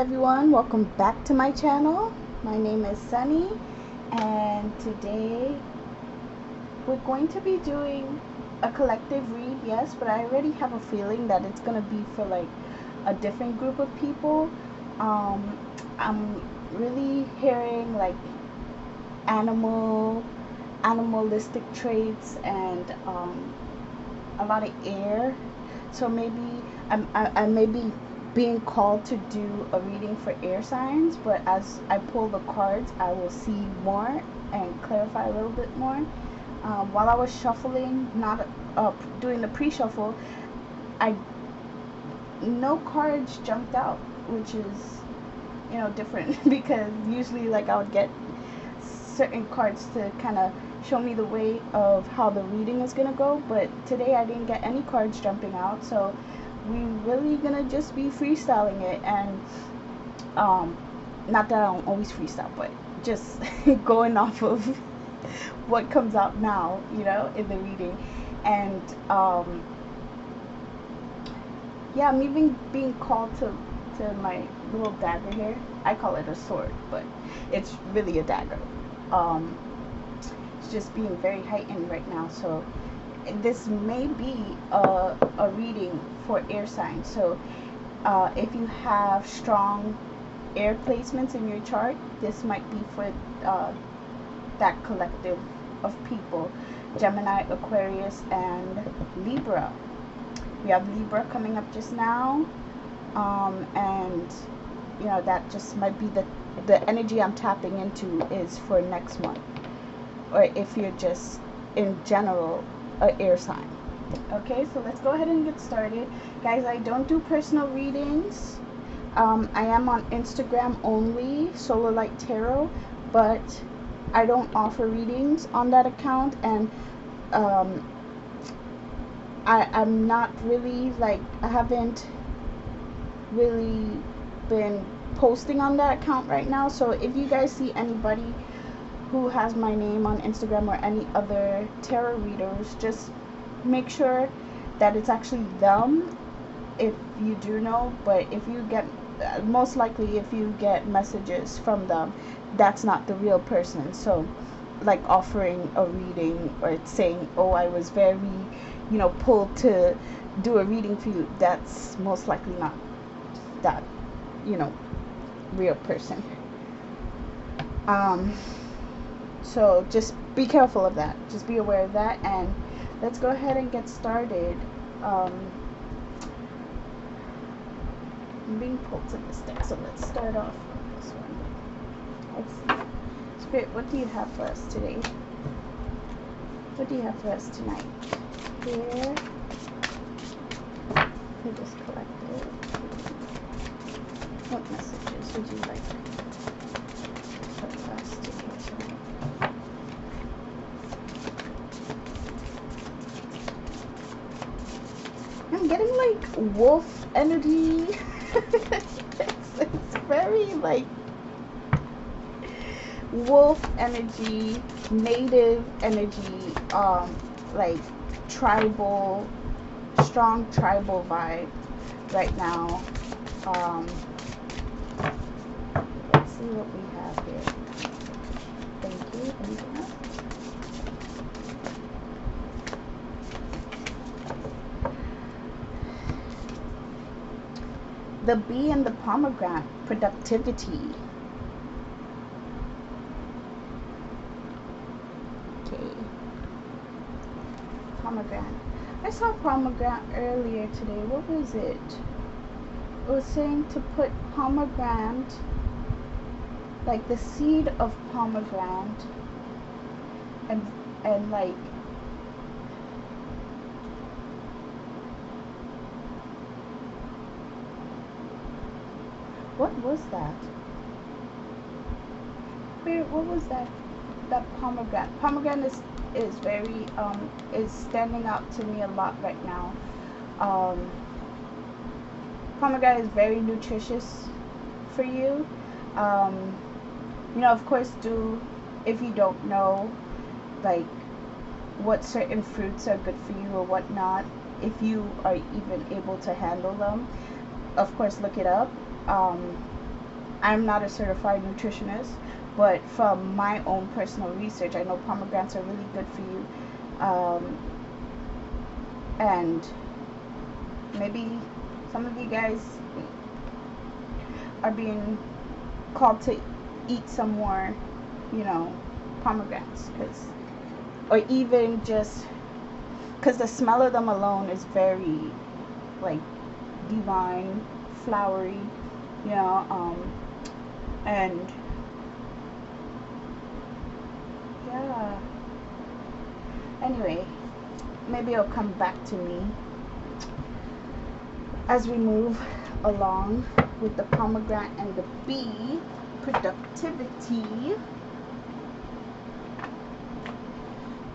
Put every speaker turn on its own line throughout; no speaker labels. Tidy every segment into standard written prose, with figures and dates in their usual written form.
everyone, welcome back to my channel. My name is Sunny, and today we're going to be doing a collective read, yes, but I already have a feeling that it's going to be for like a different group of people. I'm really hearing like animalistic traits and a lot of air, so maybe I may be being called to do a reading for air signs, but as I pull the cards I will see more and clarify a little bit more. While I was shuffling, not doing the pre-shuffle, no cards jumped out, which is different because usually like I would get certain cards to kind of show me the way of how the reading is gonna go, but today I didn't get any cards jumping out, so we really gonna just be freestyling it. And not that I don't always freestyle, but just going off of what comes out now, in the reading. And yeah, I'm even being called to my little dagger here. I call it a sword, but it's really a dagger. It's just being very heightened right now, so this may be a reading for air signs. So if you have strong air placements in your chart, this might be for that collective of people: Gemini, Aquarius, and Libra. We have Libra coming up just now, and that just might be the energy I'm tapping into is for next month, or if you're just in general a air sign. Okay, so let's go ahead and get started, guys. I don't do personal readings. I am on Instagram only, Solar Light Tarot, but I don't offer readings on that account, and I'm not really like, I haven't really been posting on that account right now. So if you guys see anybody who has my name on Instagram or any other tarot readers, just make sure that it's actually them if you do know. But if you get, most likely if you get messages from them, that's not the real person. So like offering a reading or saying, oh, I was very pulled to do a reading for you, that's most likely not that real person. So just be careful of that, just be aware of that, and let's go ahead and get started. I'm being pulled to this deck, so let's start off with this one. Let's see. Spirit, what do you have for us today? What do you have for us tonight? Here, we just collected. What messages would you like for us to hear tonight? I'm getting like wolf energy. it's very like wolf energy, native energy, like tribal, strong tribal vibe right now. Let's see what we have here. Thank you. Anything else? The bee and the pomegranate, productivity. Okay. Pomegranate. I saw pomegranate earlier today. What was it? It was saying to put pomegranate, like the seed of pomegranate, and like what was that? What was that? That pomegranate. Pomegranate is very is standing out to me a lot right now. Pomegranate is very nutritious for you. Of course, if you don't know like what certain fruits are good for you or whatnot, if you are even able to handle them, of course look it up. I'm not a certified nutritionist, but from my own personal research, I know pomegranates are really good for you. And maybe some of you guys are being called to eat some more, you know, pomegranates, or even just because the smell of them alone is very, like, divine, flowery, you know, and yeah. Anyway, maybe it'll come back to me as we move along with the pomegranate and the bee productivity.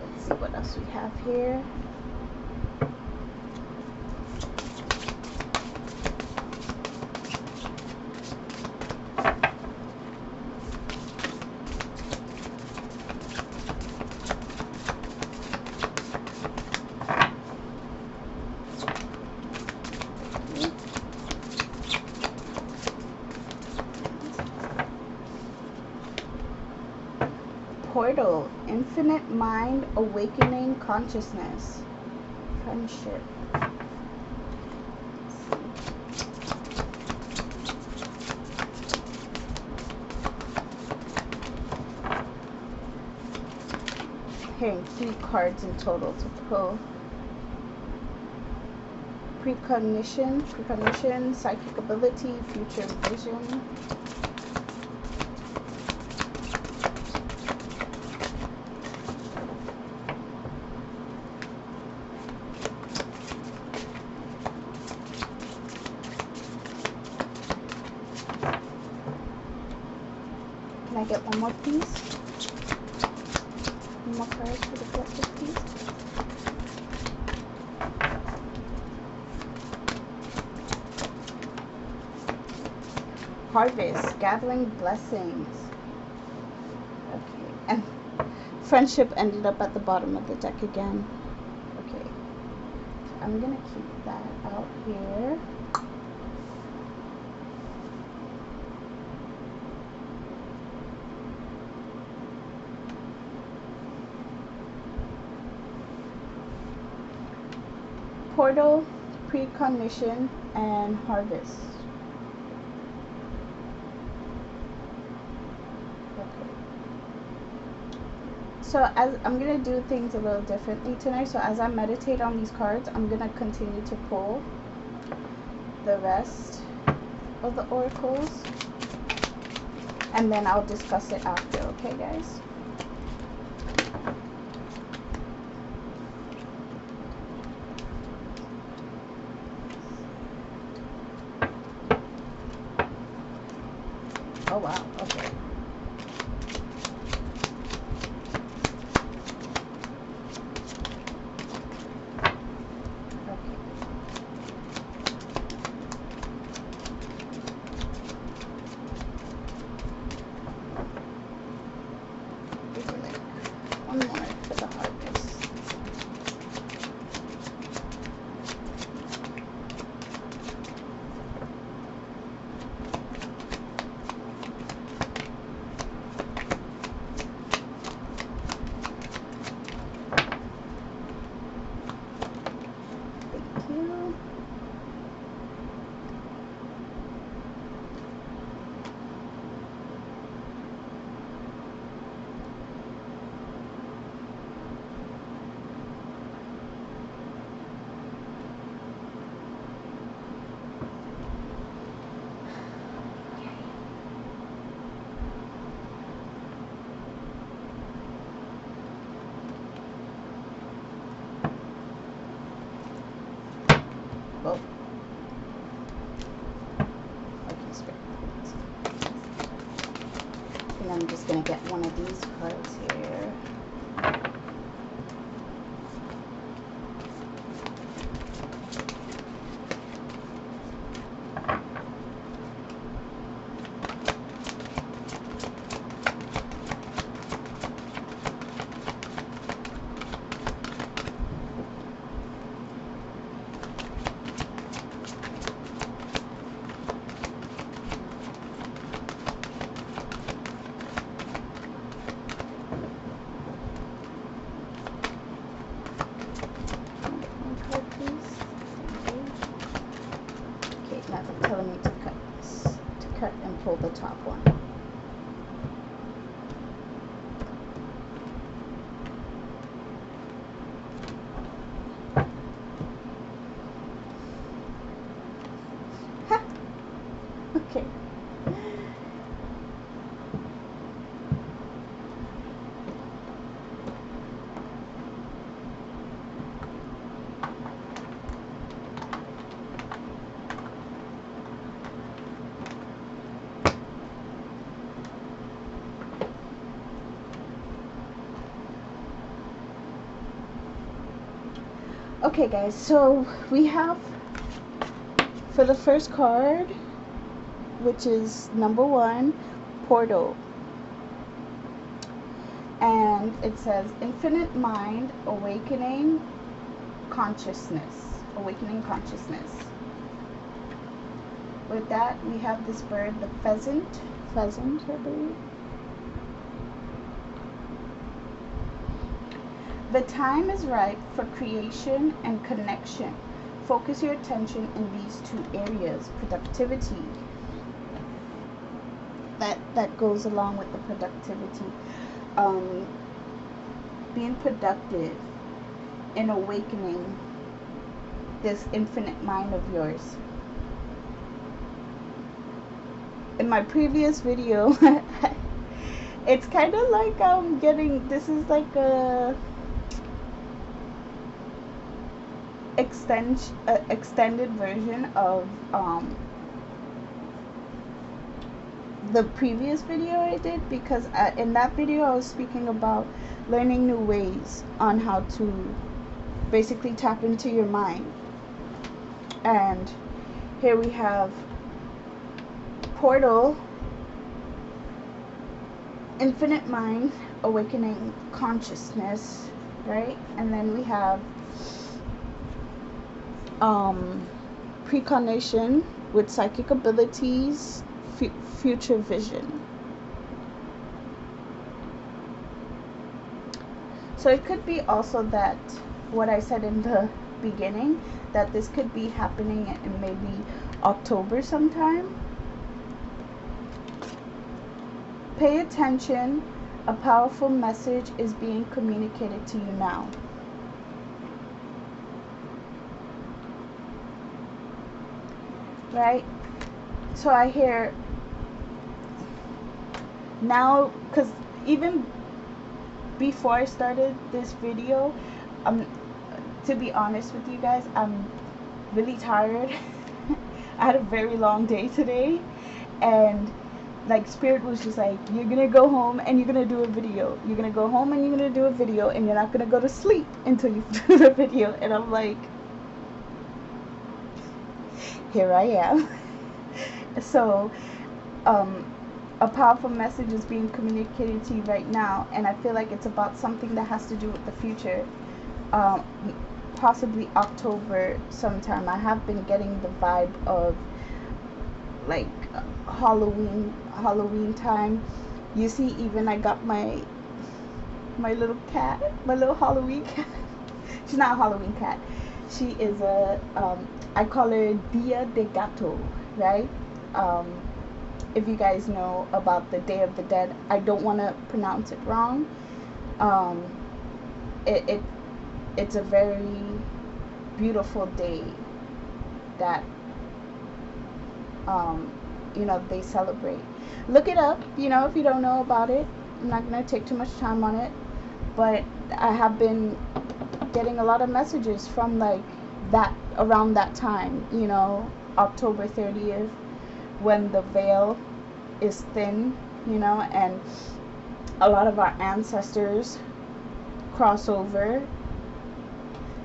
Let's see what else we have here. Portal, infinite mind, awakening consciousness, friendship. Hearing 3 cards in total to pull. Precognition, psychic ability, future vision. Can I get one more, please? One more card for the collective, please. Harvest, gathering blessings. Okay, and friendship ended up at the bottom of the deck again. Okay, so I'm gonna keep that out here. Portal, precognition, and harvest. Okay. So as I'm gonna do things a little differently tonight. So as I meditate on these cards, I'm gonna continue to pull the rest of the oracles, and then I'll discuss it after. Okay, guys? Oh wow, okay. One more for the harvest. Thank you. Well, okay, straight. And I'm just gonna get one of these cards here. cut and pull the top one. Okay. Okay guys, so we have for the first card, which is number 1, Portal. And it says infinite mind, awakening consciousness. Awakening consciousness. With that, we have this bird, the pheasant, I believe. The time is right for creation and connection. Focus your attention in these 2 areas. Productivity. That goes along with the productivity. Being productive and awakening this infinite mind of yours. In my previous video, it's kind of like I'm getting, this is like a extended version of the previous video I did, because in that video I was speaking about learning new ways on how to basically tap into your mind. And here we have Portal, infinite mind, awakening consciousness, right? And then we have precognition with psychic abilities, future vision. So it could be also that what I said in the beginning, that this could be happening in maybe October sometime. Pay attention, a powerful message is being communicated to you now. Right? So I hear now, because even before I started this video, to be honest with you guys, I'm really tired. I had a very long day today, and like Spirit was just like, you're gonna go home and you're gonna do a video. You're gonna go home and you're gonna do a video, and you're not gonna go to sleep until you do the video. And I'm like, here I am. So a powerful message is being communicated to you right now, and I feel like it's about something that has to do with the future. Possibly October sometime. I have been getting the vibe of like Halloween time. You see, even I got my little cat, my little Halloween cat. She's not a Halloween cat. She is a I call her Dia de Gato, right? If you guys know about the Day of the Dead, I don't want to pronounce it wrong. It's a very beautiful day that you know, they celebrate. Look it up, you know, if you don't know about it. I'm not gonna take too much time on it, but I have been getting a lot of messages from like that, around that time, you know, October 30th, when the veil is thin, you know, and a lot of our ancestors cross over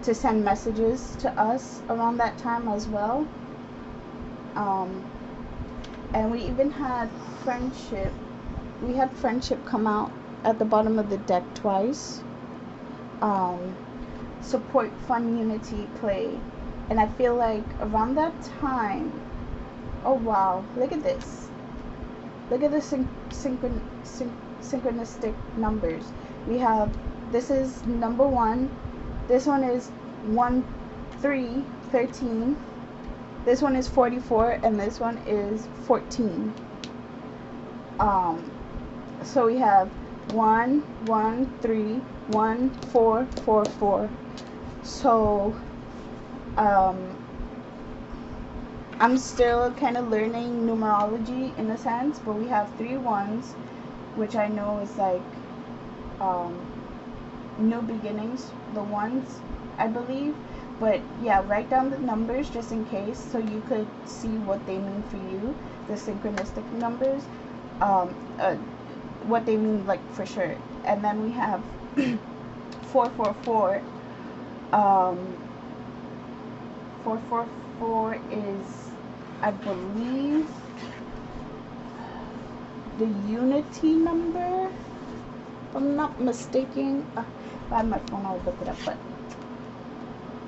to send messages to us around that time as well. And we even had friendship. We had friendship come out at the bottom of the deck twice. Support, fun, unity, play. And I feel like around that time, oh wow, look at this. Look at the synchronistic numbers. We have, this is number 1. This one is 1, 3, 13. This one is 44 and this one is 14. So we have 1 1 3 1 4 4 4. So I'm still kind of learning numerology in a sense, but we have 3 ones, which I know is like new beginnings, the ones, I believe. But yeah, write down the numbers just in case, so you could see what they mean for you, the synchronistic numbers, what they mean, like, for sure. And then we have 444. 444 is, I believe, the unity number, if I'm not mistaken. If I have my phone, I'll look it up, but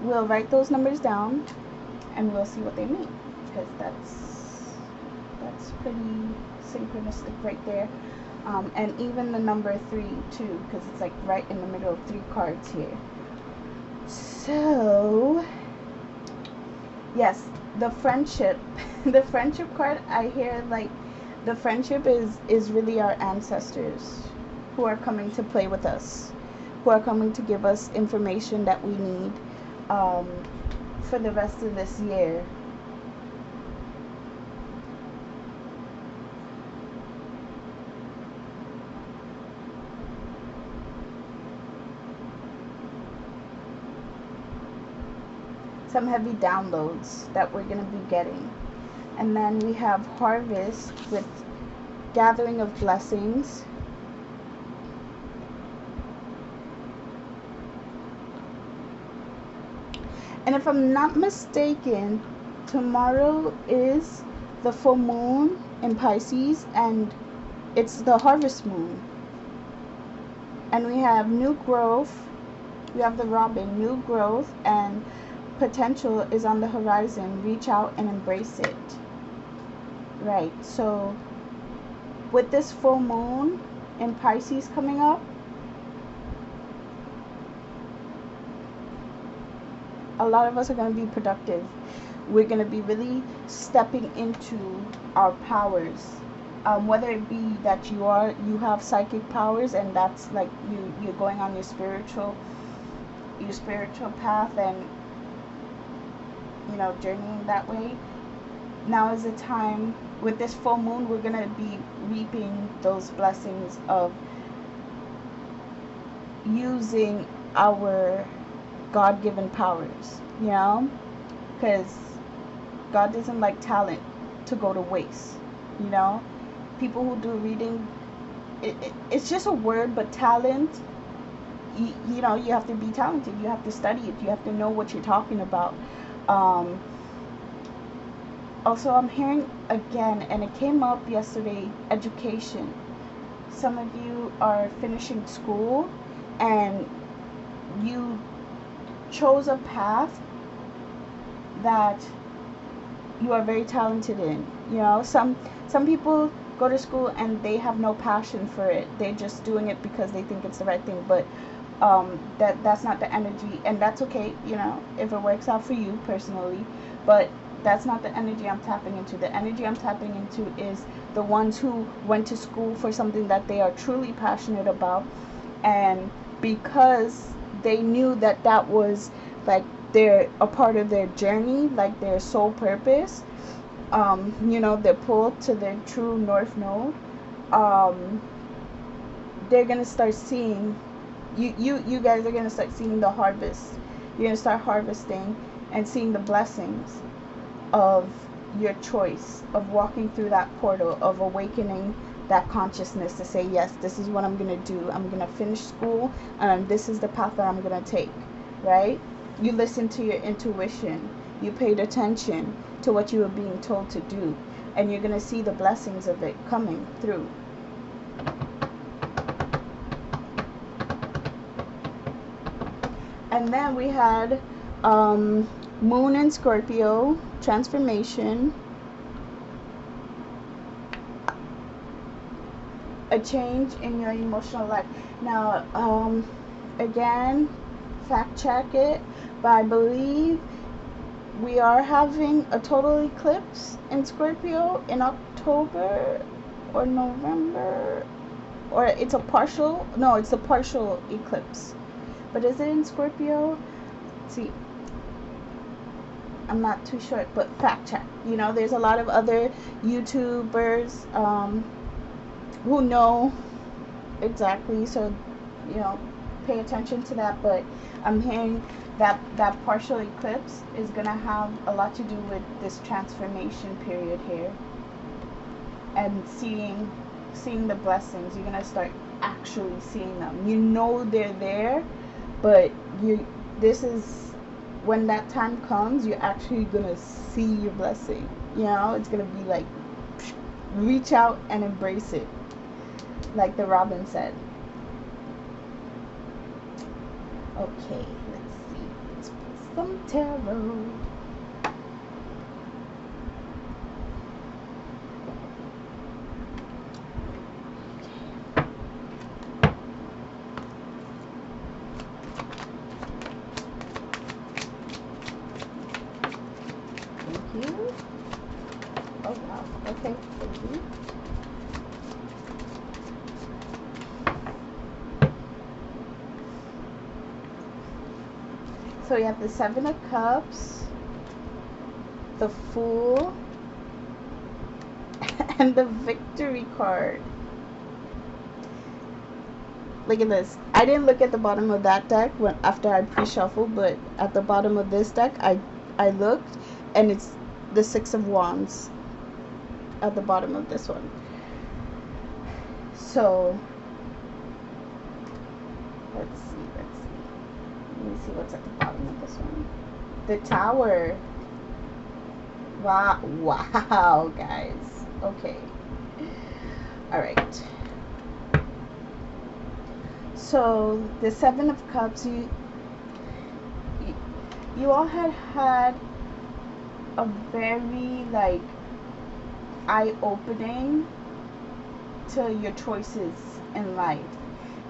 we'll write those numbers down and we'll see what they mean, because that's pretty synchronistic right there. And even the number 3 too, because it's like right in the middle of 3 cards here. So yes, the friendship the friendship card, I hear like the friendship is really our ancestors who are coming to play with us, who are coming to give us information that we need for the rest of this year. Some heavy downloads that we're going to be getting. And then we have Harvest with gathering of blessings. And if I'm not mistaken, tomorrow is the full moon in Pisces, and it's the harvest moon. And we have new growth. We have the Robin, new growth, and potential is on the horizon. Reach out and embrace it. Right, so with this full moon in Pisces coming up, a lot of us are going to be productive. We're going to be really stepping into our powers, whether it be that you have psychic powers, and that's like you're going on your spiritual path, and journeying that way. Now is the time. With this full moon, we're going to be reaping those blessings of using our God-given powers, because God doesn't like talent to go to waste. People who do reading, it's just a word, but talent, you have to be talented. You have to study it. You have to know what you're talking about. Also, I'm hearing again, and it came up yesterday, education. Some of you are finishing school and you chose a path that you are very talented in. Some people go to school and they have no passion for it. They're just doing it because they think it's the right thing, but that's not the energy, and that's okay, if it works out for you personally, but that's not the energy I'm tapping into. The energy I'm tapping into is the ones who went to school for something that they are truly passionate about, and because they knew that that was like a part of their journey, like their soul purpose, they're pulled to their true north node, they're gonna start seeing you guys are gonna start seeing the harvest. You're gonna start harvesting and seeing the blessings of your choice, of walking through that portal, of awakening that consciousness to say, yes, this is what I'm going to do. I'm going to finish school, and this is the path that I'm going to take, right? You listened to your intuition. You paid attention to what you were being told to do, and you're going to see the blessings of it coming through. And then we had Moon in Scorpio, transformation, a change in your emotional life. Now, again, fact check it, but I believe we are having a total eclipse in Scorpio in October or November, or it's a partial, no, it's a partial eclipse. But is it in Scorpio? See, I'm not too sure, but fact check. You know, there's a lot of other YouTubers who know exactly, so, you know, pay attention to that. But I'm hearing that that partial eclipse is going to have a lot to do with this transformation period here, and seeing the blessings. You're going to start actually seeing them. You know they're there, but this is when that time comes, you're actually going to see your blessing. You know, it's going to be like, reach out and embrace it, like the Robin said. Okay, let's see. Let's put some tarot. Thank you. Oh wow. Okay, thank you. So you have the Seven of Cups, the Fool, and the Victory card. Look at this. I didn't look at the bottom of that deck after I pre-shuffled, but at the bottom of this deck, I looked, and it's the Six of Wands at the bottom of this one. So let's see. Let me see what's at the bottom of this one. The Tower. Wow, guys. Okay. All right. So the Seven of Cups, you all had a very like eye-opening to your choices in life,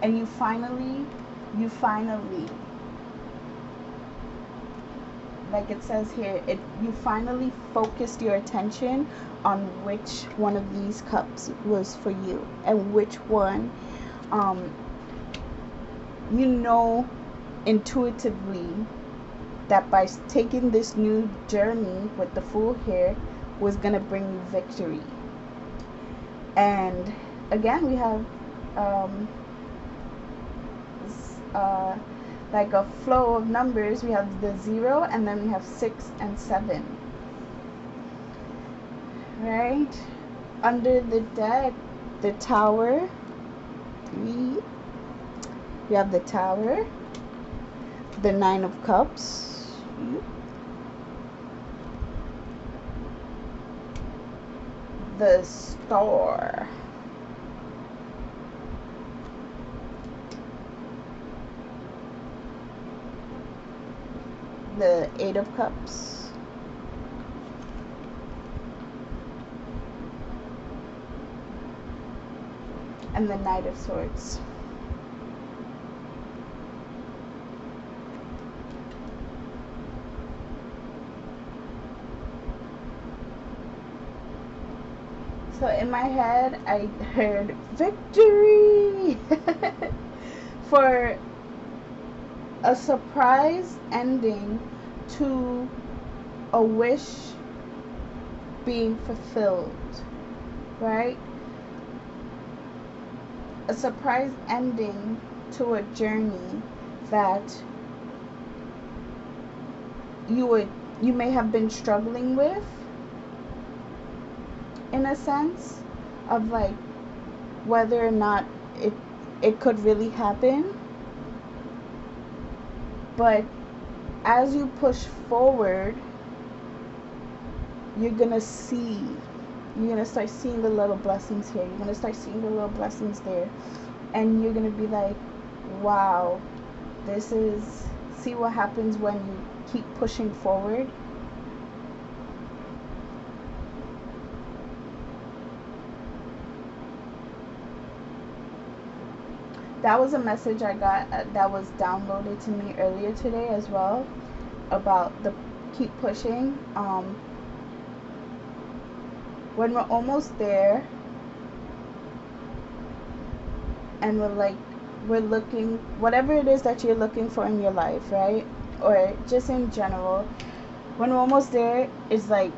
and you finally, like it says here, you finally focused your attention on which one of these cups was for you, and which one you know intuitively that by taking this new journey with the Fool here was going to bring you victory. And again, we have like a flow of numbers. We have the 0, and then we have 6 and 7, right? Under the deck, the Tower, 3. We have the Tower, the Nine of Cups, the Star, the Eight of Cups, and the Knight of Swords. So in my head, I heard victory for a surprise ending to a wish being fulfilled, right? A surprise ending to a journey that you may have been struggling with, in a sense of like whether or not it could really happen. But as you push forward, you're gonna start seeing the little blessings here, you're gonna start seeing the little blessings there, and you're gonna be like, wow, see what happens when you keep pushing forward. That was a message I got that was downloaded to me earlier today as well, about the keep pushing. When we're almost there, and we're looking, whatever it is that you're looking for in your life, right? Or just in general, when we're almost there, it's like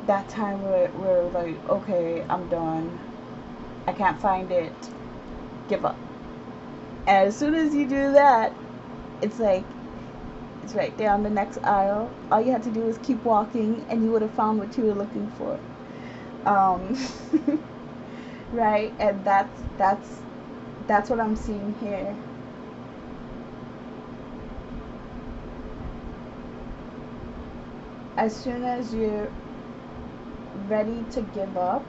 that time where we're like, okay, I'm done. I can't find it. Give up. And as soon as you do that, it's like it's right there on the next aisle. All you had to do is keep walking, and you would have found what you were looking for. Um, right, and that's what I'm seeing here. As soon as you're ready to give up,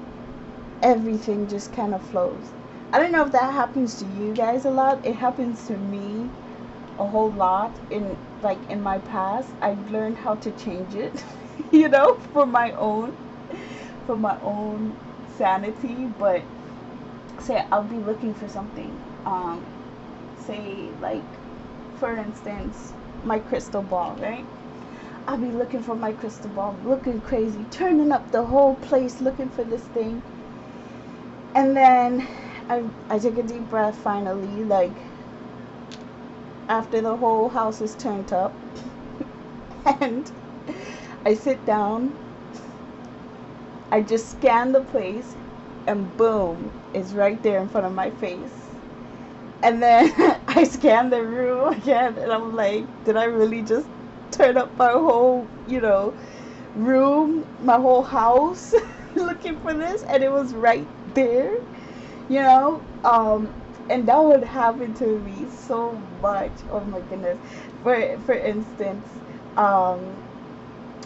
everything just kind of flows. I don't know if that happens to you guys a lot. It happens to me a whole lot in my past. I've learned how to change it, for my own sanity. But say I'll be looking for something. Say like, for instance, my crystal ball, right? I'll be looking for my crystal ball, looking crazy, turning up the whole place looking for this thing. And then I take a deep breath finally, like after the whole house is turned up. And I sit down, I just scan the place, and boom, it's right there in front of my face. And then I scan the room again, and I'm like, did I really just turn up my whole, room, my whole house looking for this? And it was right there, you know? And that would happen to me so much. Oh my goodness. For instance,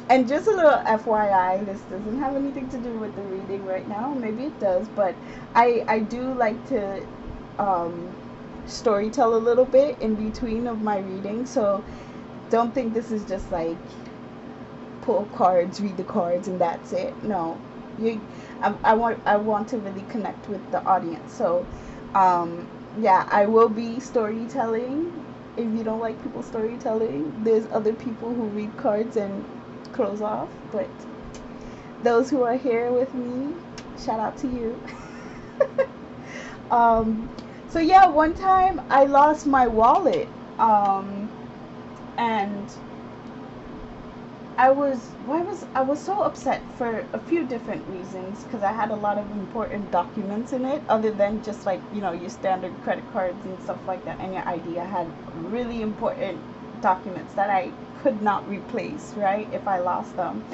and just a little FYI, this doesn't have anything to do with the reading right now. Maybe it does, but I do like to story tell a little bit in between of my reading. So don't think this is just like pull cards, read the cards, and that's it. No, I want to really connect with the audience. So yeah, I will be storytelling. If you don't like people storytelling, there's other people who read cards and close off. But those who are here with me, shout out to you. So yeah, one time I lost my wallet, and I was so upset for a few different reasons, because I had a lot of important documents in it, other than just like your standard credit cards and stuff like that, and your ID. I had really important documents that I could not replace, right, if I lost them.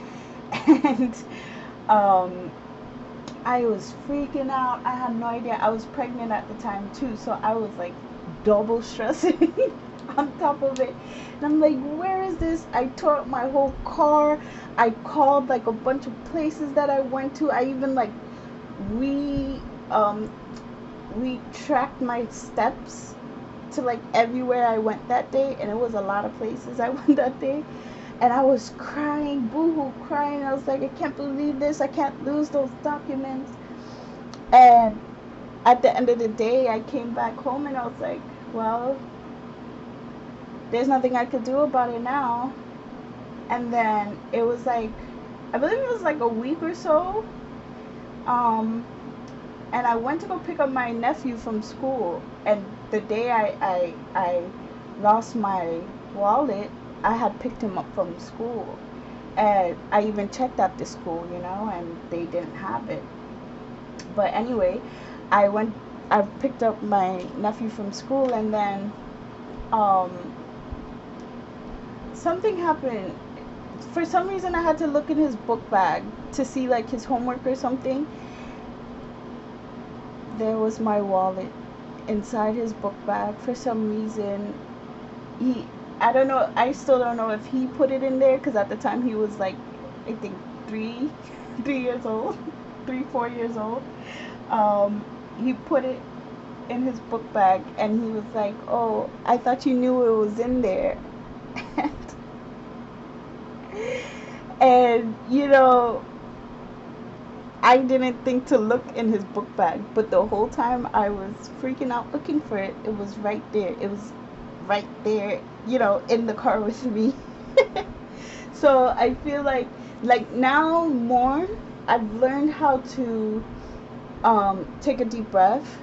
And I was freaking out. I had no idea. I was pregnant at the time too, so I was like double stressing on top of it. And I'm like, where is this? I tore up my whole car. I called like a bunch of places that I went to. I even like we tracked my steps to like everywhere I went that day, and it was a lot of places I went that day. And I was crying, boohoo, crying. I was like, I can't believe this. I can't lose those documents. And at the end of the day, I came back home and I was like, well, there's nothing I could do about it now. And then it was like, I believe it was like a week or so. And I went to go pick up my nephew from school. And the day I lost my wallet, I had picked him up from school. And I even checked at the school, and they didn't have it. But anyway, I picked up my nephew from school, and then something happened. For some reason, I had to look in his book bag to see like his homework or something. There was my wallet inside his book bag. For some reason, I don't know, I still don't know if he put it in there, because at the time he was like, I think 3 years old, 4 years old. He put it in his book bag, and he was like, oh, I thought you knew it was in there. And I didn't think to look in his book bag, but the whole time I was freaking out looking for it. It was right there. It was right there, in the car with me. So I feel like now more I've learned how to take a deep breath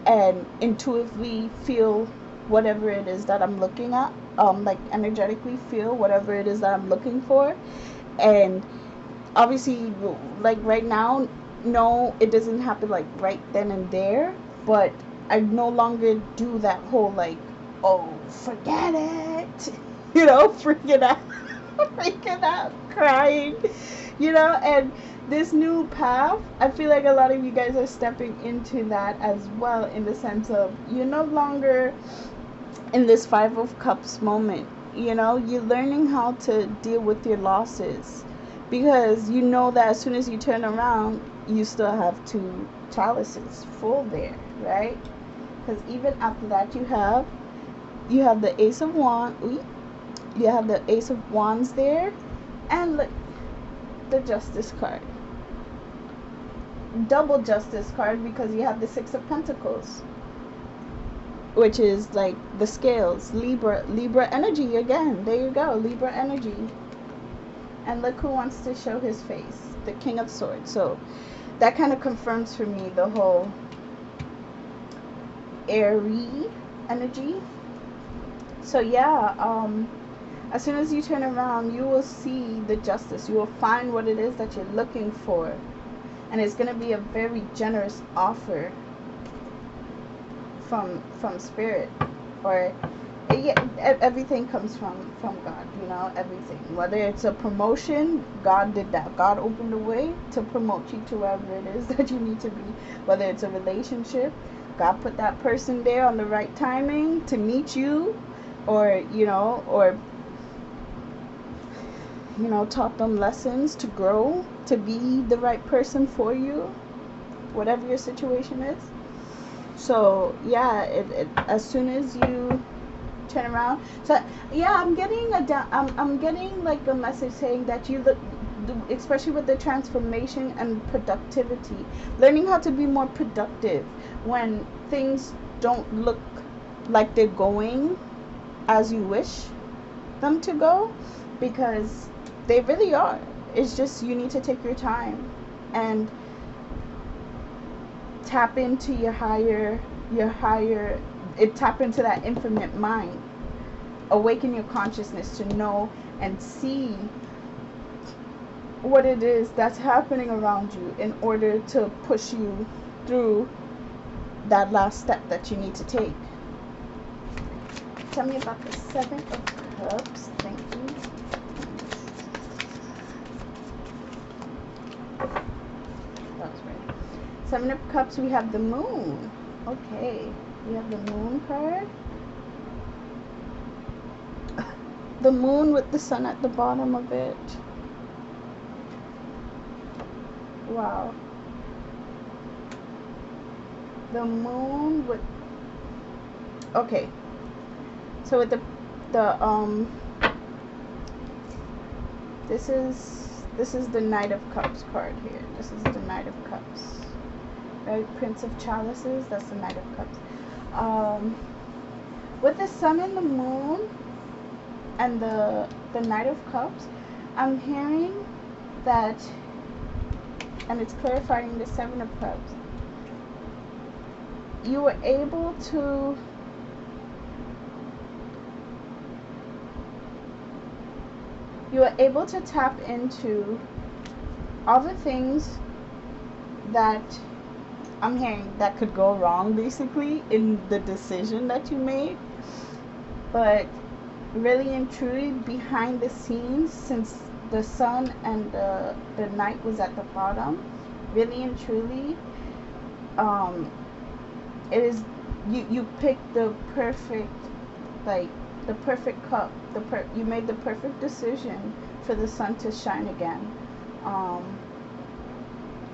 and intuitively feel whatever it is that I'm looking at, like energetically feel whatever it is that I'm looking for. And obviously, like right now, no, it doesn't happen like right then and there, but I no longer do that whole like, oh, forget it, freaking out, freaking out, crying, and this new path, I feel like a lot of you guys are stepping into that as well, in the sense of you're no longer in this Five of Cups moment. You're learning how to deal with your losses, because you know that as soon as you turn around, you still have two chalices full there, right? Because even after that, you have the Ace of Wands. You have the Ace of Wands there, and look, the Justice card. Double Justice card, because you have the Six of Pentacles, which is like the scales. Libra energy again. There you go, Libra energy. And look who wants to show his face, the King of Swords. So that kind of confirms for me the whole airy energy. So yeah, as soon as you turn around, you will see the justice. You will find what it is that you're looking for, and it's going to be a very generous offer from spirit. Or yeah, everything comes from God. Everything, whether it's a promotion, God did that. God opened the way to promote you to wherever it is that you need to be. Whether it's a relationship, God put that person there on the right timing to meet you, or taught them lessons to grow, to be the right person for you, whatever your situation is. So yeah, as soon as you turn around, so yeah, I'm getting like a message saying that you look, especially with the transformation and productivity, learning how to be more productive when things don't look like they're going as you wish them to go, because they really are. It's just you need to take your time and tap into your higher tap into that infinite mind. Awaken your consciousness to know and see what it is that's happening around you, in order to push you through that last step that you need to take. Tell me about the Seven of Cups. Thank you. That was right. Seven of Cups, we have the Moon. Okay, we have the Moon card. The Moon with the Sun at the bottom of it. Wow. The Moon with... Okay. So with the this is the Knight of Cups card here. This is the Knight of Cups. Right? Prince of Chalices, that's the Knight of Cups. With the Sun and the Moon and the Knight of Cups, I'm hearing that, and it's clarifying the Seven of Cups, you were able to tap into all the things that I'm hearing that could go wrong, basically, in the decision that you made. But really and truly, behind the scenes, since the Sun and the Knight was at the bottom, really and truly, it is you picked the perfect, like the perfect cup. You made the perfect decision for the sun to shine again.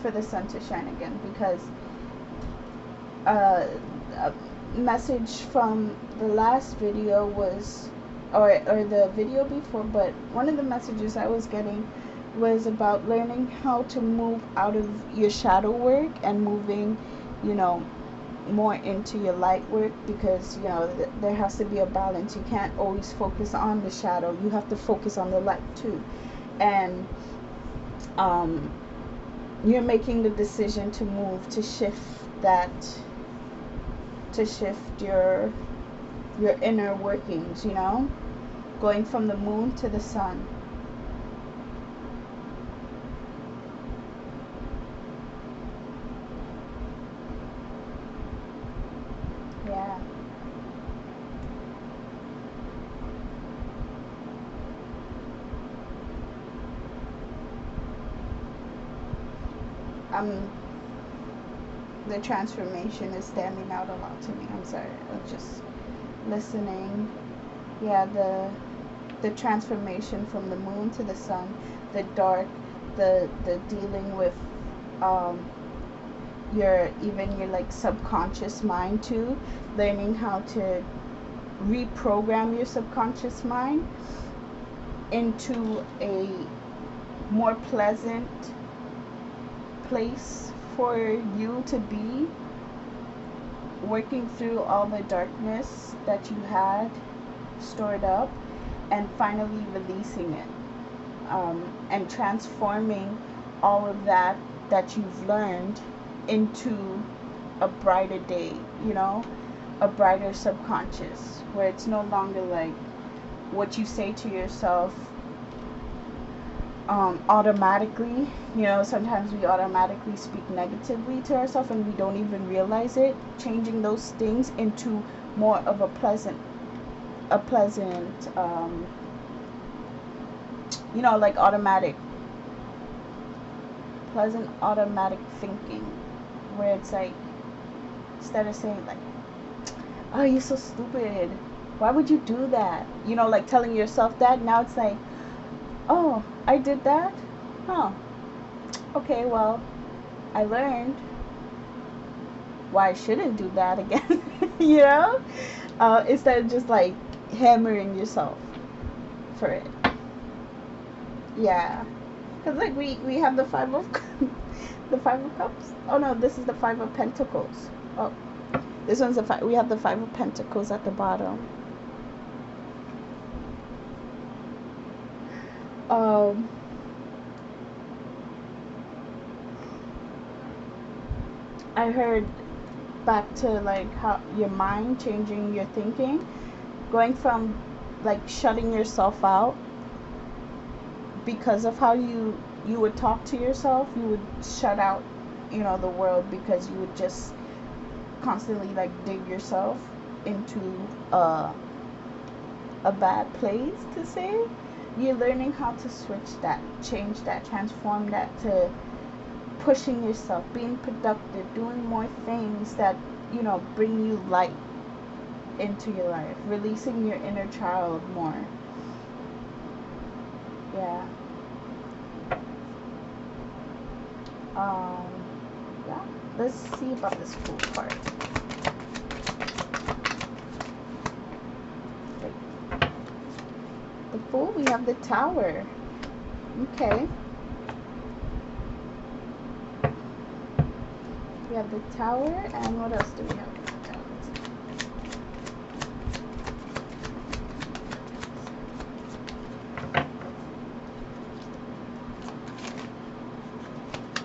Because a message from the last video was, or the video before, but one of the messages I was getting was about learning how to move out of your shadow work and moving, more into your light work, because you know there has to be a balance. You can't always focus on the shadow, you have to focus on the light too. And um, you're making the decision to move, to shift that, to shift your inner workings, you know, going from the moon to the sun. Yeah. um the transformation is standing out a lot to me. I'm sorry, I'm just listening. Yeah, the transformation from the moon to the sun, the dark, the dealing with um your, even your like subconscious mind too, learning how to reprogram your subconscious mind into a more pleasant place for you to be, working through all the darkness that you had stored up, and finally releasing it, and transforming all of that that you've learned into a brighter day, you know, a brighter subconscious, where it's no longer like what you say to yourself automatically. You know, sometimes we automatically speak negatively to ourselves and we don't even realize it. Changing those things into more of a pleasant, you know, like pleasant automatic thinking, where it's like, instead of saying like, oh, you're so stupid, why would you do that, you know, like telling yourself that, now it's like, oh, I did that, huh, okay, well, I learned why I shouldn't do that again. You know, instead of just like hammering yourself for it. Yeah, because like we have the five of the five of cups. Oh no, this is the five of pentacles. Oh, this one's the five. We have the five of pentacles at the bottom. Um, I heard back to like how your mind changing your thinking, going from like shutting yourself out because of how you would talk to yourself. You would shut out, you know, the world, because you would just constantly like dig yourself into a bad place, to say. You're learning how to switch that, change that, transform that to pushing yourself, being productive, doing more things that, you know, bring you light into your life, releasing your inner child more. Yeah. Um, yeah. Let's see about this Fool card. The Fool, we have the Tower. Okay. We have the Tower, and what else do we have?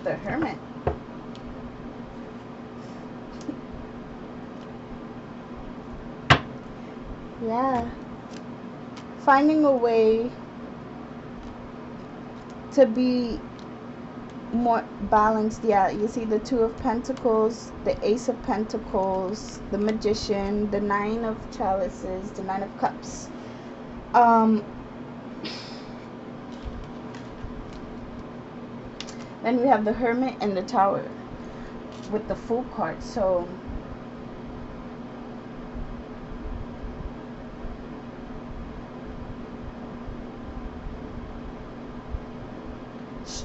The Hermit. Yeah. Finding a way to be more balanced. Yeah, you see the Two of Pentacles, the Ace of Pentacles, the Magician, the Nine of Chalices, the Nine of Cups. Then we have the Hermit and the Tower with the Fool card. So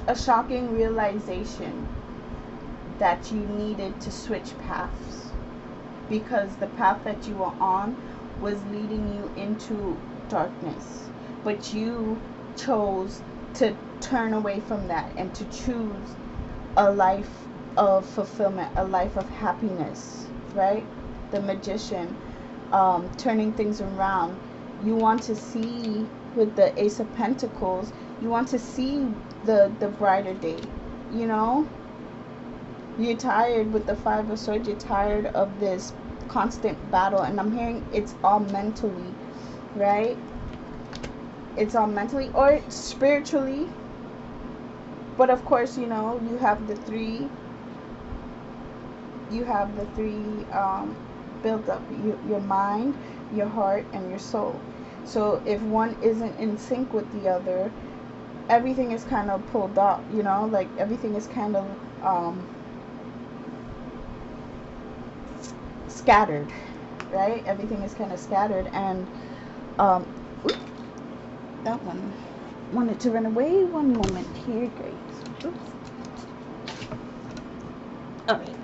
a shocking realization that you needed to switch paths, because the path that you were on was leading you into darkness, but you chose to turn away from that and to choose a life of fulfillment, a life of happiness, right? The magician, turning things around. You want to see, with the Ace of Pentacles, you want to see the brighter day, you know? You're tired with the Five of Swords. You're tired of this constant battle. And I'm hearing it's all mentally, right? It's all mentally or spiritually. But of course, you know, you have the three built up. Your mind, your heart, and your soul. So if one isn't in sync with the other, everything is kind of pulled up, you know, like everything is kind of scattered, right? Everything is kind of scattered. And oops, that one wanted to run away. One moment here, Grace. Oops. All right.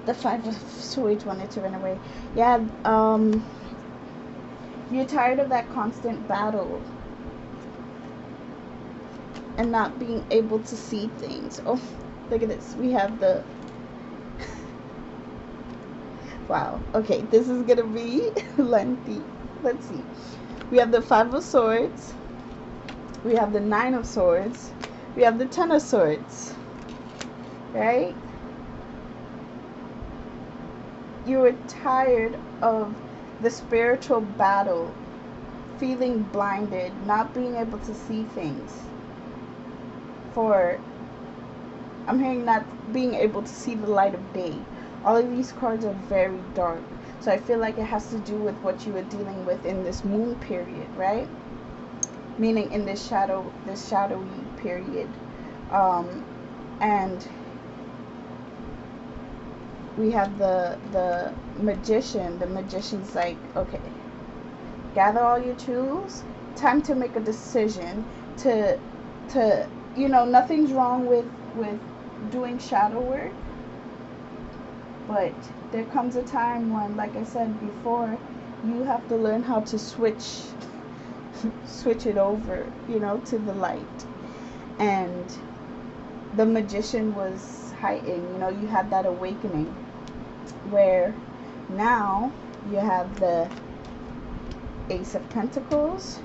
The Five of Swords wanted to run away. Yeah. You're tired of that constant battle and not being able to see things. Oh, look at this. We have the wow. Okay, this is gonna be lengthy. Let's see. We have the Five of Swords. We have the Nine of Swords. We have the Ten of Swords. Right? You were tired of the spiritual battle, feeling blinded, not being able to see things. I'm hearing not being able to see the light of day. All of these cards are very dark. So I feel like it has to do with what you were dealing with in this moon period, right? Meaning in this shadowy period. And we have the magician. The magician's like, okay, gather all your tools. Time to make a decision to you know, nothing's wrong with doing shadow work. But there comes a time when, like I said before, you have to learn how to switch it over, you know, to the light. And the magician was heightened, you know, you had that awakening where now you have the Ace of Pentacles,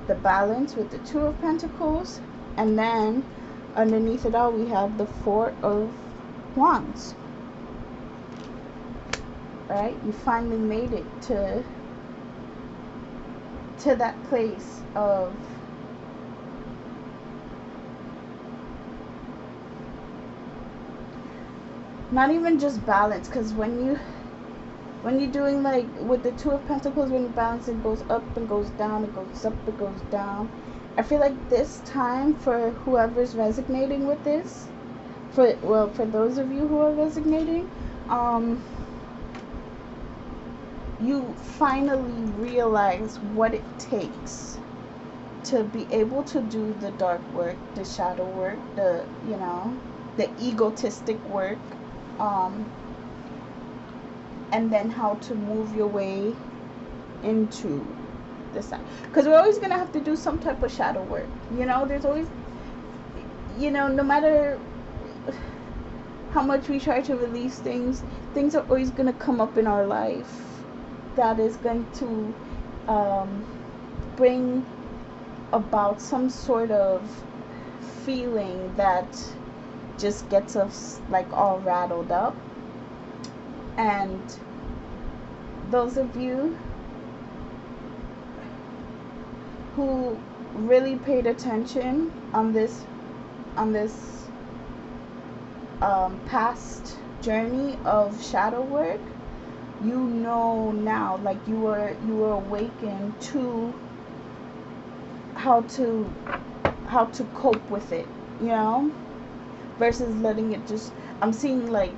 the balance with the Two of Pentacles, and then underneath it all we have the Four of Wands. Right? You finally made it to that place of not even just balance, because when you're doing like with the Two of Pentacles, when you balance, it goes up and goes down, it goes up, it goes down. I feel like this time, for whoever's resonating with this, for those of you who are resonating, you finally realize what it takes to be able to do the dark work, the shadow work, the, you know, the egotistic work, and then how to move your way into the side. Because we're always going to have to do some type of shadow work, you know. There's always, you know, no matter how much we try to release things are always going to come up in our life that is going to bring about some sort of feeling that just gets us like all rattled up. And those of you who really paid attention on this past journey of shadow work, you know now, like you were awakened to how to cope with it, you know, versus letting it just, I'm seeing like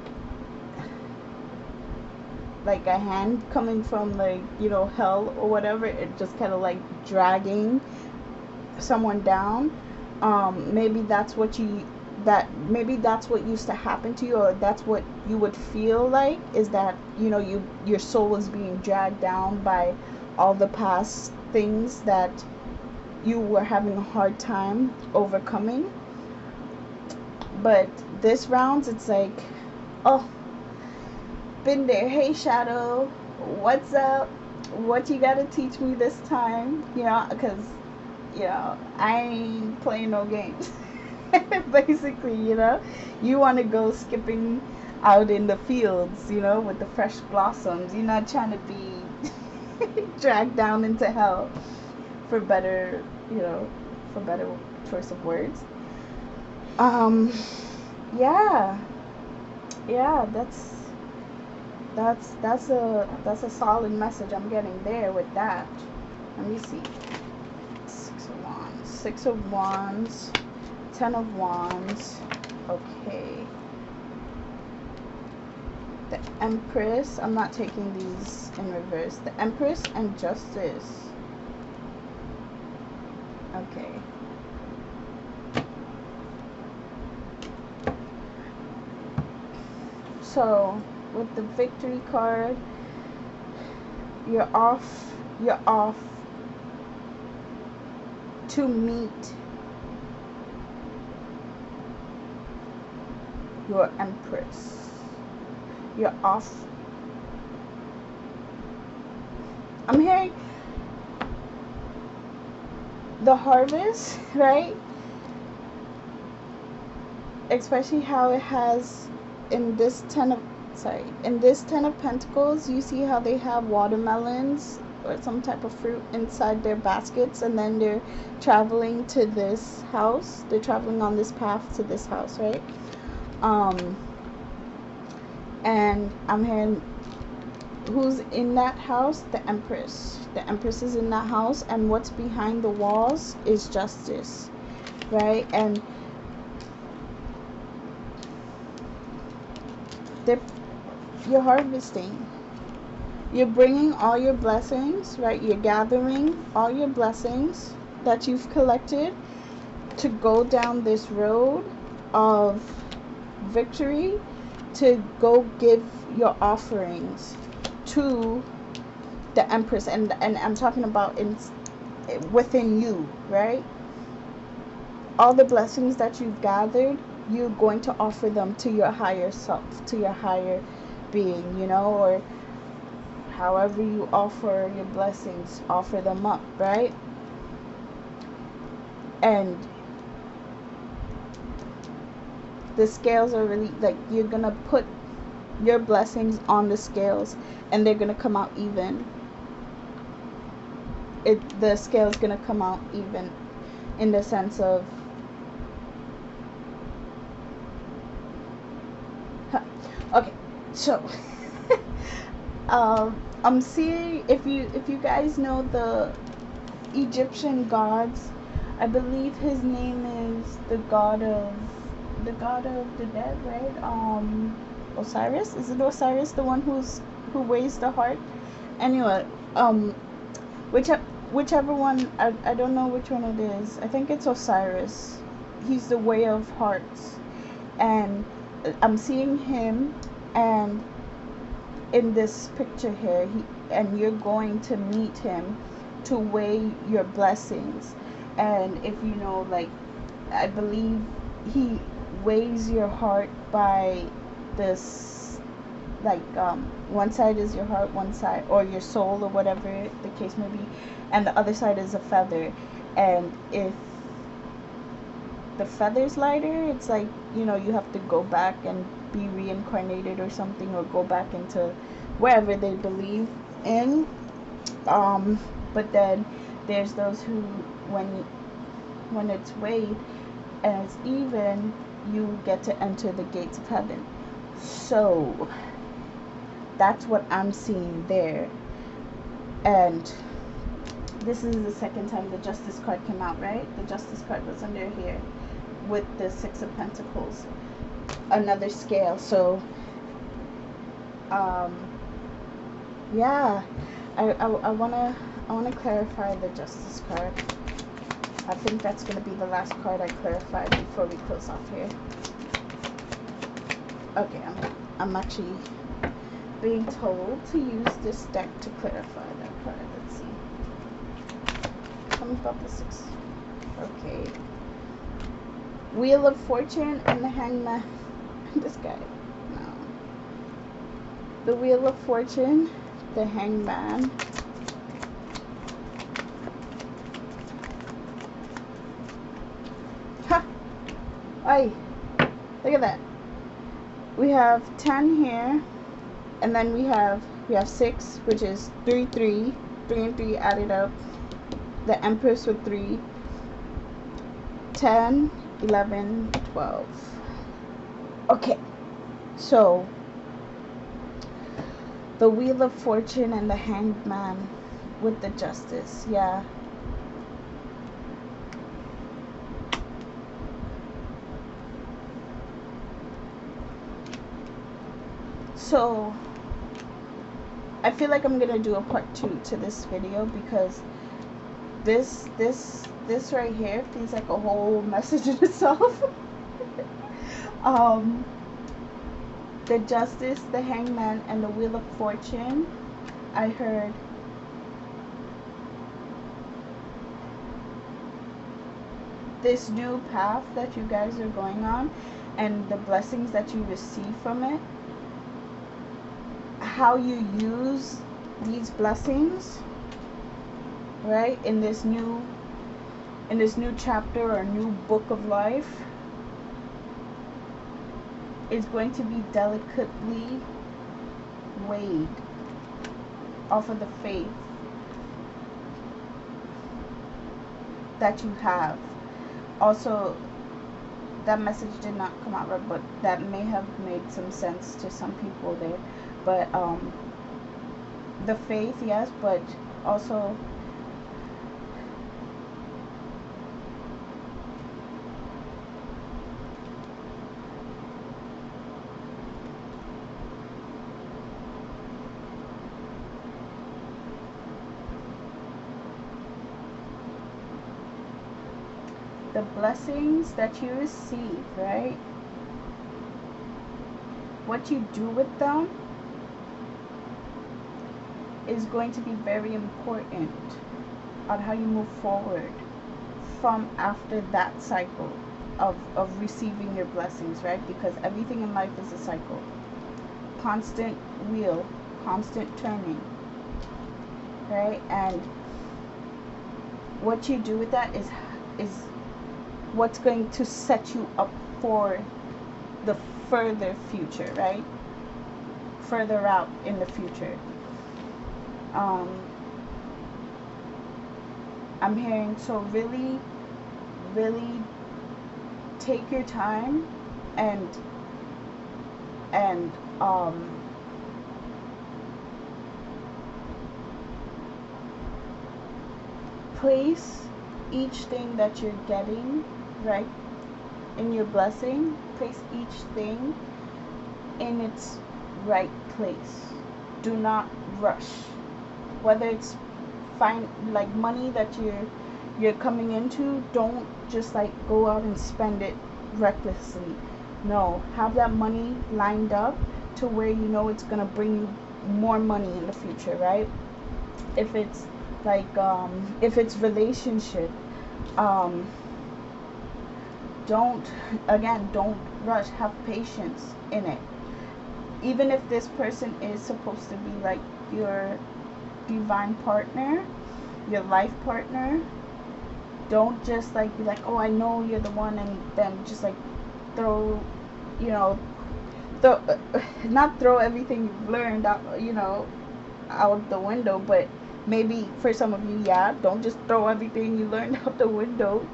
a hand coming from, like, you know, hell or whatever, it just kind of like dragging someone down. Maybe that's what used to happen to you, or that's what you would feel like, is that, you know, your soul is being dragged down by all the past things that you were having a hard time overcoming. But this rounds, it's like, oh, been there. Hey, Shadow, what's up? What you gotta teach me this time? You know, because, you know, I ain't playing no games. Basically, you know, you want to go skipping out in the fields, you know, with the fresh blossoms. You're not trying to be dragged down into hell, for better, you know, for better choice of words. Um, yeah, yeah, that's a solid message I'm getting there with that. Let me see. Six of Wands, Ten of Wands. Okay. The Empress. I'm not taking these in reverse. The Empress and Justice. Okay. So with the Victory card, you're off to meet your Empress. You're off. I'm hearing the Harvest, right? Especially how it has in this Ten of Pentacles, you see how they have watermelons or some type of fruit inside their baskets, and then they're traveling to this house. They're traveling on this path to this house, right? And I'm hearing who's in that house? The Empress. The Empress is in that house, and what's behind the walls is Justice, right? And you're harvesting. You're bringing all your blessings, right? You're gathering all your blessings that you've collected to go down this road of victory, to go give your offerings to the Empress. And I'm talking about within you, right? All the blessings that you've gathered, you're going to offer them to your higher self, to your higher being, you know, or however you offer your blessings, offer them up, right? And the scales are really, like, you're gonna put your blessings on the scales and they're gonna come out even. The scale is gonna come out even in the sense of okay, so I'm seeing, if you guys know the Egyptian gods, I believe his name is the god of the dead, right? Osiris. Is it Osiris, the one who weighs the heart? Anyway, whichever one, I don't know which one it is. I think it's Osiris. He's the weigh of hearts, and I'm seeing him, and in this picture here, and you're going to meet him to weigh your blessings. And if you know, like, I believe he weighs your heart by this, like, one side is your heart, one side, or your soul, or whatever the case may be, and the other side is a feather. And if the feather's lighter, it's like, you know, you have to go back and be reincarnated or something, or go back into wherever they believe in. But then there's those who, when it's weighed and it's even, you get to enter the gates of heaven. So that's what I'm seeing there. And this is the second time the Justice card came out, right? The Justice card was under here with the Six of Pentacles, another scale. So yeah, I wanna clarify the Justice card. I think that's gonna be the last card I clarify before we close off here. Okay, I'm actually being told to use this deck to clarify that card. Let's see. Tell me about the six. Okay. Wheel of Fortune and the Hangman. This guy. No. The Wheel of Fortune, the Hangman. Ha! Ay! Look at that. We have 10 here, and then we have 6, which is 3, 3, 3 and 3 added up. The Empress with 3, 10, 11, 12. Okay, so the Wheel of Fortune and the Hanged Man with the Justice. Yeah. So I feel like I'm gonna do a part 2 to this video, because this right here feels like a whole message in itself. The Justice, the Hangman, and the Wheel of Fortune. I heard this new path that you guys are going on, and the blessings that you receive from it. How you use these blessings, right, in this new chapter or new book of life, is going to be delicately weighed off of the faith that you have. Also, that message did not come out right, but that may have made some sense to some people there. But the faith, yes, but also the blessings that you receive, right? What you do with them is going to be very important on how you move forward from after that cycle of receiving your blessings, right? Because everything in life is a cycle. Constant wheel, constant turning, right? And what you do with that is what's going to set you up for the further future, right? Further out in the future. I'm hearing, so really take your time and place each thing that you're getting, right, in your blessing. Place each thing in its right place. Do not rush. Whether it's like money that you're coming into, don't just like go out and spend it recklessly. No, have that money lined up to where you know it's gonna bring you more money in the future, right? If it's like if it's relationship, don't rush. Have patience in it. Even if this person is supposed to be like your divine partner, your life partner, don't just like be like, oh, I know you're the one, and then just like throw not throw everything you've learned out, out the window, but maybe for some of you, yeah, don't just throw everything you learned out the window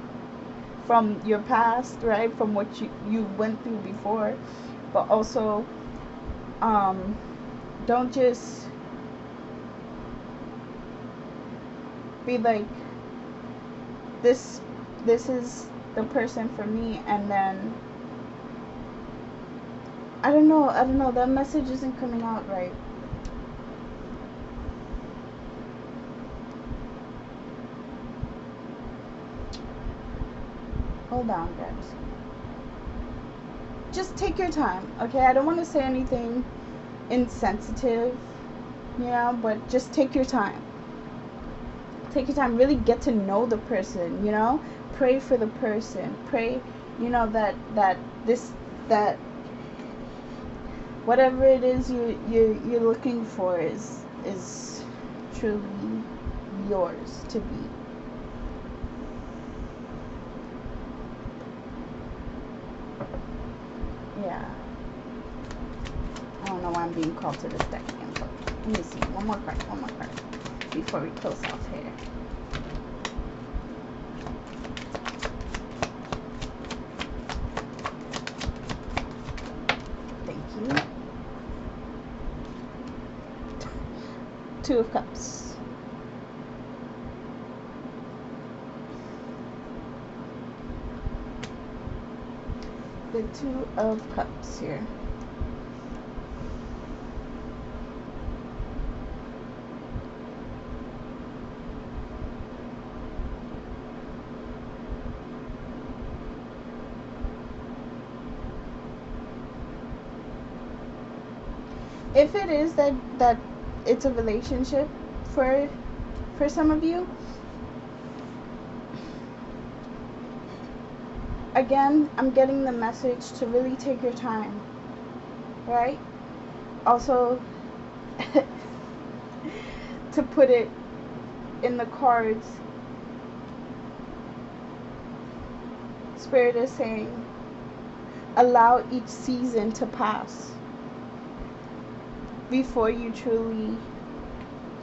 from your past, right, from what you went through before. But also, don't just be like, this is the person for me, and then I don't know, that message isn't coming out right. Hold on, guys. Just take your time, okay? I don't want to say anything insensitive, but just take your time. Take your time. Really get to know the person, Pray for the person. Pray you know, that whatever it is you're looking for is truly yours to be. Yeah. I don't know why I'm being called to this deck again, but let me see. One more card before we close off here. Thank you. Two of Cups. The Two of Cups here. If it is that it's a relationship for some of you, again, I'm getting the message to really take your time, right? Also, to put it in the cards, Spirit is saying, allow each season to pass before you truly,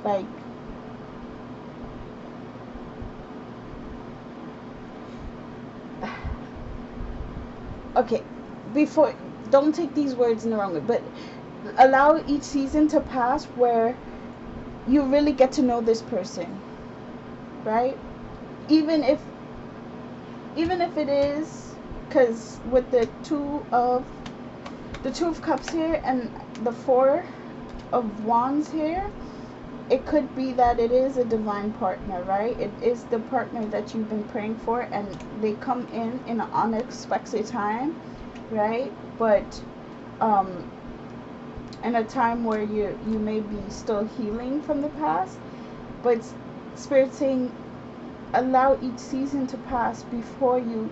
like, okay, before, don't take these words in the wrong way, but allow each season to pass where you really get to know this person, right? Even if it is, because with the two of Cups here and the Four of Wands here, it could be that it is a divine partner, right? It is the partner that you've been praying for, and they come in an unexpected time, right? But in a time where you may be still healing from the past, but Spirit saying, allow each season to pass before you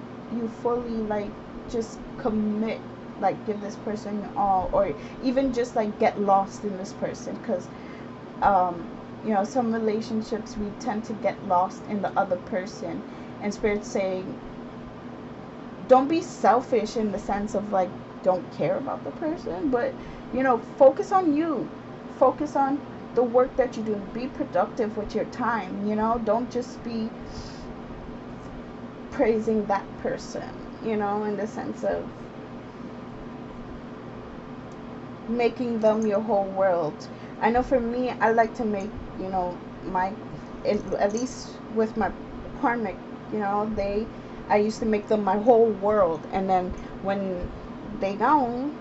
fully, like, just commit, like, give this person your all, or even just, like, get lost in this person, because you know, some relationships we tend to get lost in the other person, and Spirit's saying, don't be selfish in the sense of, like, don't care about the person, but, you know, focus on you, focus on the work that you do, be productive with your time, you know, don't just be praising that person, you know, in the sense of making them your whole world. I know for me, I like to make, you know, at least with my karmic, you know, I used to make them my whole world, and then when they gone,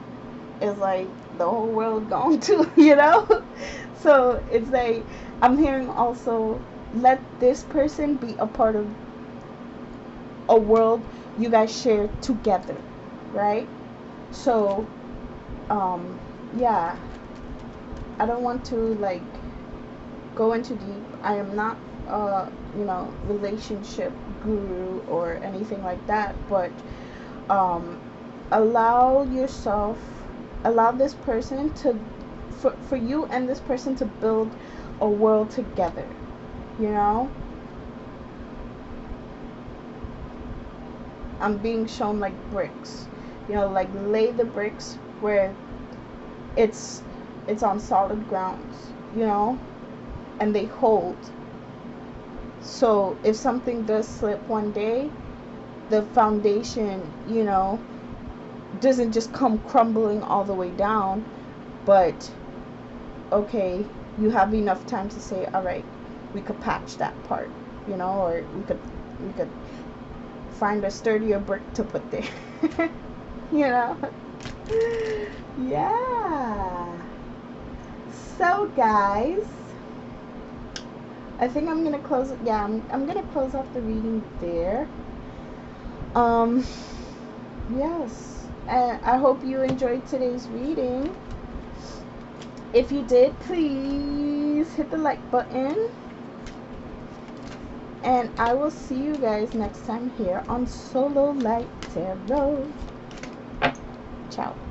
it's like the whole world gone too, you know. So it's like, I'm hearing also, let this person be a part of a world you guys share together, right? So yeah, I don't want to, like, go into deep. I am not you know, relationship guru or anything like that, but allow this person to, for you and this person to build a world together, you know. I'm being shown, like, bricks, you know, like, lay the bricks where it's on solid grounds, you know, and they hold. So if something does slip one day, the foundation, you know, doesn't just come crumbling all the way down, but okay, you have enough time to say, all right, we could patch that part, you know, or we could find a sturdier brick to put there. You know. Yeah. So guys, I think I'm gonna close it. Yeah, I'm gonna close off the reading there. Yes, and I hope you enjoyed today's reading. If you did, please hit the like button, and I will see you guys next time here on Solo Light. Tarot. Ciao.